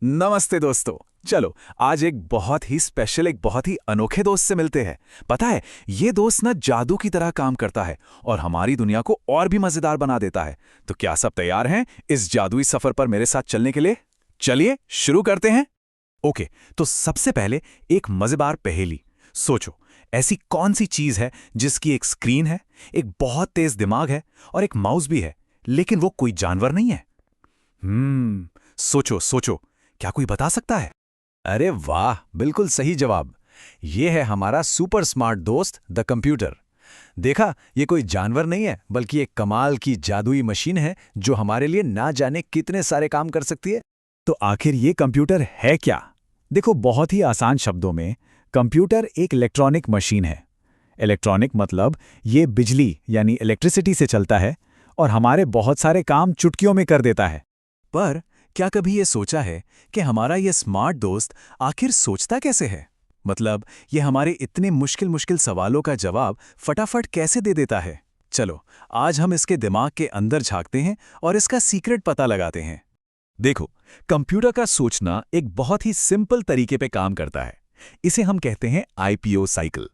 नमस्ते दोस्तों। चलो आज एक बहुत ही स्पेशल, एक बहुत ही अनोखे दोस्त से मिलते हैं। पता है, ये दोस्त ना जादू की तरह काम करता है और हमारी दुनिया को और भी मजेदार बना देता है। तो क्या सब तैयार हैं इस जादुई सफर पर मेरे साथ चलने के लिए? चलिए शुरू करते हैं। ओके, तो सबसे पहले एक मजेदार पहेली। सोचो, ऐसी कौन सी चीज है जिसकी एक स्क्रीन है, एक बहुत तेज दिमाग है और एक माउस भी है, लेकिन वो कोई जानवर नहीं है। सोचो सोचो, क्या कोई बता सकता है? अरे वाह, बिल्कुल सही जवाब। ये है हमारा सुपर स्मार्ट दोस्त द कंप्यूटर। देखा, ये कोई जानवर नहीं है, बल्कि एक कमाल की जादुई मशीन है जो हमारे लिए ना जाने कितने सारे काम कर सकती है। तो आखिर ये कंप्यूटर है क्या? देखो, बहुत ही आसान शब्दों में कंप्यूटर एक इलेक्ट्रॉनिक मशीन है। इलेक्ट्रॉनिक मतलब ये बिजली यानी इलेक्ट्रिसिटी से चलता है और हमारे बहुत सारे काम चुटकियों में कर देता है। पर क्या कभी ये सोचा है कि हमारा ये स्मार्ट दोस्त आखिर सोचता कैसे है? मतलब ये हमारे इतने मुश्किल मुश्किल सवालों का जवाब फटाफट कैसे दे देता है? चलो आज हम इसके दिमाग के अंदर झांकते हैं और इसका सीक्रेट पता लगाते हैं। देखो, कंप्यूटर का सोचना एक बहुत ही सिंपल तरीके पे काम करता है। इसे हम कहते हैं आईपीओ साइकिल।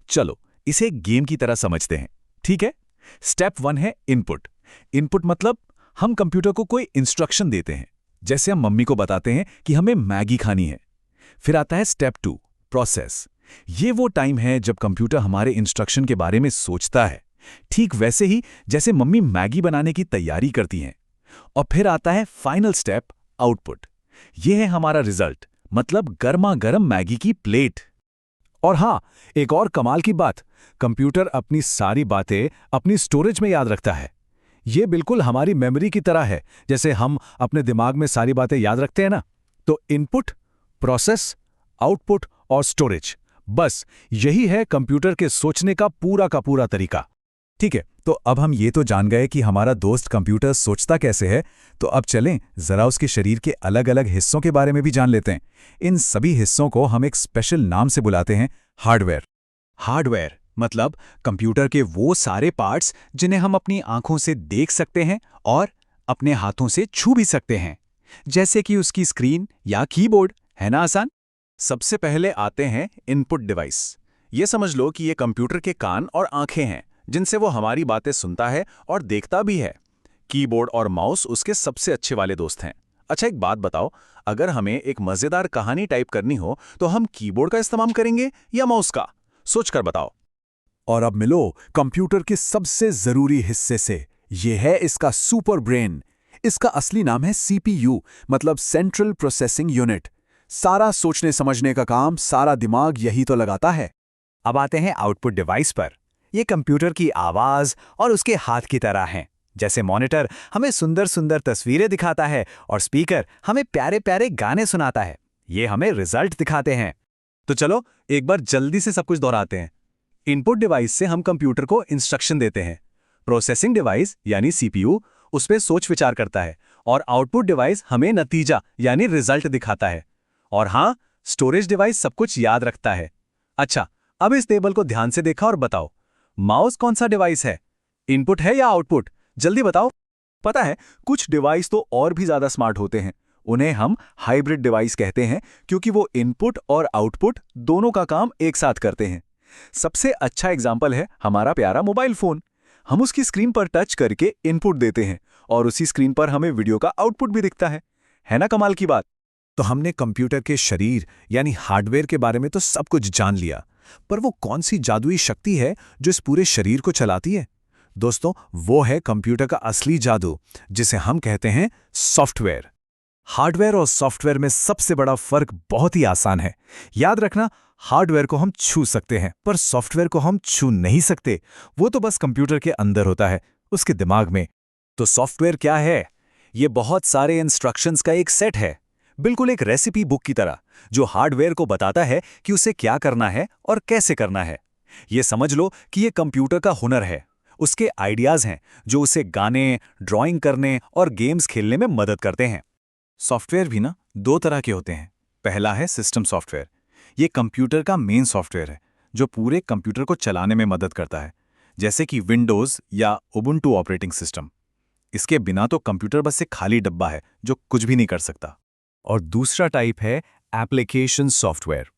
चलो इसे एक गेम की तरह समझते हैं, ठीक है? स्टेप 1 है इनपुट। इनपुट मतलब हम कंप्यूटर को कोई इंस्ट्रक्शन देते हैं। जैसे हम मम्मी को बताते हैं कि हमें मैगी खानी है। फिर आता है स्टेप 2, प्रोसेस। ये वो टाइम है जब कंप्यूटर हमारे इंस्ट्रक्शन के बारे में सोचता है, ठीक वैसे ही जैसे मम्मी मैगी बनाने की तैयारी करती हैं। और फिर आता है फाइनल स्टेप, आउटपुट। ये है हमारा रिजल्ट, मतलब गर्मा गर्म मैगी की प्लेट। और हाँ, एक और कमाल की बात, कंप्यूटर अपनी सारी बातें अपनी स्टोरेज में याद रखता है। ये बिल्कुल हमारी मेमोरी की तरह है, जैसे हम अपने दिमाग में सारी बातें याद रखते हैं ना। तो इनपुट, प्रोसेस, आउटपुट और स्टोरेज, बस यही है कंप्यूटर के सोचने का पूरा तरीका। ठीक है, तो अब हम ये तो जान गए कि हमारा दोस्त कंप्यूटर सोचता कैसे है। तो अब चलें जरा उसके शरीर के अलग अलग हिस्सों के बारे में भी जान लेते हैं। इन सभी हिस्सों को हम एक स्पेशल नाम से बुलाते हैं, हार्डवेयर। हार्डवेयर मतलब कंप्यूटर के वो सारे पार्ट्स जिन्हें हम अपनी आंखों से देख सकते हैं और अपने हाथों से छू भी सकते हैं, जैसे कि उसकी स्क्रीन या कीबोर्ड। है ना आसान? सबसे पहले आते हैं इनपुट डिवाइस। ये समझ लो कि ये कंप्यूटर के कान और आंखें हैं, जिनसे वो हमारी बातें सुनता है और देखता भी है। कीबोर्ड और माउस उसके सबसे अच्छे वाले दोस्त हैं। अच्छा, एक बात बताओ, अगर हमें एक मजेदार कहानी टाइप करनी हो तो हम कीबोर्ड का इस्तेमाल करेंगे या माउस का? सोचकर बताओ। और अब मिलो कंप्यूटर के सबसे जरूरी हिस्से से। यह है इसका सुपर ब्रेन। इसका असली नाम है सीपीयू, मतलब सेंट्रल प्रोसेसिंग यूनिट। सारा सोचने समझने का काम सारा दिमाग यही तो लगाता है। अब आते हैं आउटपुट डिवाइस पर। यह कंप्यूटर की आवाज और उसके हाथ की तरह हैं। जैसे मॉनिटर हमें सुंदर सुंदर तस्वीरें दिखाता है और स्पीकर हमें प्यारे प्यारे गाने सुनाता है। ये हमें रिजल्ट दिखाते हैं। तो चलो एक बार जल्दी से सब कुछ दोहराते हैं। इनपुट डिवाइस से हम कंप्यूटर को इंस्ट्रक्शन देते हैं। प्रोसेसिंग डिवाइस यानी सीपीयू उस पे सोच विचार करता है और आउटपुट डिवाइस हमें नतीजा यानी रिजल्ट दिखाता है। और हाँ, स्टोरेज डिवाइस सब कुछ याद रखता है। अच्छा, अब इस टेबल को ध्यान से देखा और बताओ, माउस कौन सा डिवाइस है? इनपुट है या आउटपुट? जल्दी बताओ। पता है, कुछ डिवाइस तो और भी ज्यादा स्मार्ट होते हैं। उन्हें हम हाइब्रिड डिवाइस कहते हैं, क्योंकि वो इनपुट और आउटपुट दोनों का काम एक साथ करते हैं। सबसे अच्छा एग्जाम्पल है हमारा प्यारा मोबाइल फोन। हम उसकी स्क्रीन पर टच करके इनपुट देते हैं और उसी स्क्रीन पर हमें वीडियो का आउटपुट भी दिखता है ना कमाल की बात? तो हमने कंप्यूटर के शरीर यानी हार्डवेयर के बारे में तो सब कुछ जान लिया, पर वो कौन सी जादुई शक्ति है जो इस पूरे शरीर को चलाती है? दोस्तों, वो है कंप्यूटर का असली जादू, जिसे हम कहते हैं सॉफ्टवेयर। हार्डवेयर और सॉफ्टवेयर में सबसे बड़ा फर्क बहुत ही आसान है। याद रखना, हार्डवेयर को हम छू सकते हैं, पर सॉफ्टवेयर को हम छू नहीं सकते। वो तो बस कंप्यूटर के अंदर होता है, उसके दिमाग में। तो सॉफ्टवेयर क्या है? ये बहुत सारे इंस्ट्रक्शंस का एक सेट है, बिल्कुल एक रेसिपी बुक की तरह, जो हार्डवेयर को बताता है कि उसे क्या करना है और कैसे करना है। ये समझ लो कि ये कंप्यूटर का हुनर है, उसके आइडियाज हैं जो उसे गाने, ड्राइंग करने और गेम्स खेलने में मदद करते हैं। सॉफ्टवेयर भी ना दो तरह के होते हैं। पहला है सिस्टम सॉफ्टवेयर। ये कंप्यूटर का मेन सॉफ्टवेयर है जो पूरे कंप्यूटर को चलाने में मदद करता है, जैसे कि विंडोज़ या उबुंटू ऑपरेटिंग सिस्टम। इसके बिना तो कंप्यूटर बस एक खाली डब्बा है जो कुछ भी नहीं कर सकता। और दूसरा टाइप है एप्लीकेशन सॉफ्टवेयर।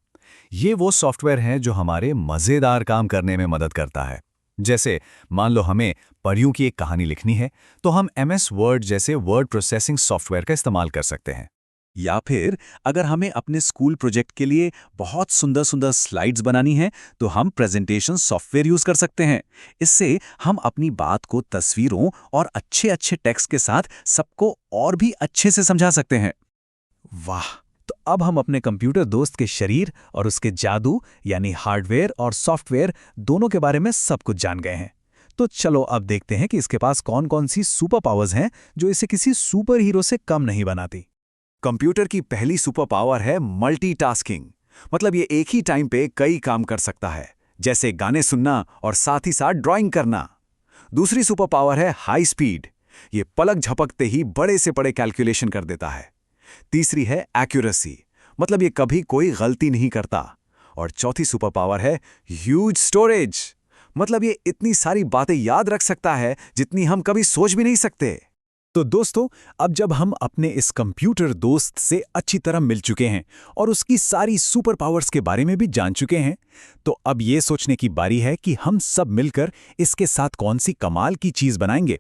ये वो सॉफ्टवेयर हैं जो हमारे मज़ेदार काम करने में मदद करता है। जैसे मान लो हमें परियों की एक कहानी लिखनी है, तो हम MS वर्ड जैसे वर्ड प्रोसेसिंग सॉफ्टवेयर का इस्तेमाल कर सकते हैं। या फिर अगर हमें अपने स्कूल प्रोजेक्ट के लिए बहुत सुंदर सुंदर स्लाइड्स बनानी है, तो हम प्रेजेंटेशन सॉफ्टवेयर यूज कर सकते हैं। इससे हम अपनी बात को तस्वीरों और अच्छे अच्छे टेक्स्ट के साथ सबको और भी अच्छे से समझा सकते हैं। वाह! तो अब हम अपने कंप्यूटर दोस्त के शरीर और उसके जादू यानी हार्डवेयर और सॉफ्टवेयर दोनों के बारे में सब कुछ जान गए हैं। तो चलो अब देखते हैं कि इसके पास कौन-कौन सी सुपर पावर्स हैं जो इसे किसी सुपर हीरो से कम नहीं बनाती। कंप्यूटर की पहली सुपर पावर है मल्टीटास्किंग। मतलब ये एक ही टाइम पे कई काम कर सकता है, जैसे गाने सुनना और साथ ही साथ ड्राइंग करना। दूसरी सुपर पावर है हाई स्पीड। ये पलक झपकते ही बड़े से बड़े कैलकुलेशन कर देता है। तीसरी है एक्यूरेसी, मतलब ये कभी कोई गलती नहीं करता। और चौथी सुपर पावर है ह्यूज स्टोरेज, मतलब ये इतनी सारी बातें याद रख सकता है जितनी हम कभी सोच भी नहीं सकते। तो दोस्तों, अब जब हम अपने इस कंप्यूटर दोस्त से अच्छी तरह मिल चुके हैं और उसकी सारी सुपर पावर्स के बारे में भी जान चुके हैं, तो अब ये सोचने की बारी है कि हम सब मिलकर इसके साथ कौन सी कमाल की चीज बनाएंगे।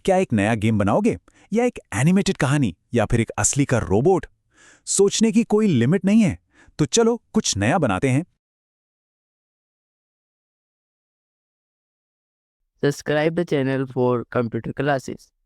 क्या एक नया गेम बनाओगे, या एक एनिमेटेड कहानी, या फिर एक असली का रोबोट? सोचने की कोई लिमिट नहीं है। तो चलो कुछ नया बनाते हैं। Subscribe the channel for computer classes.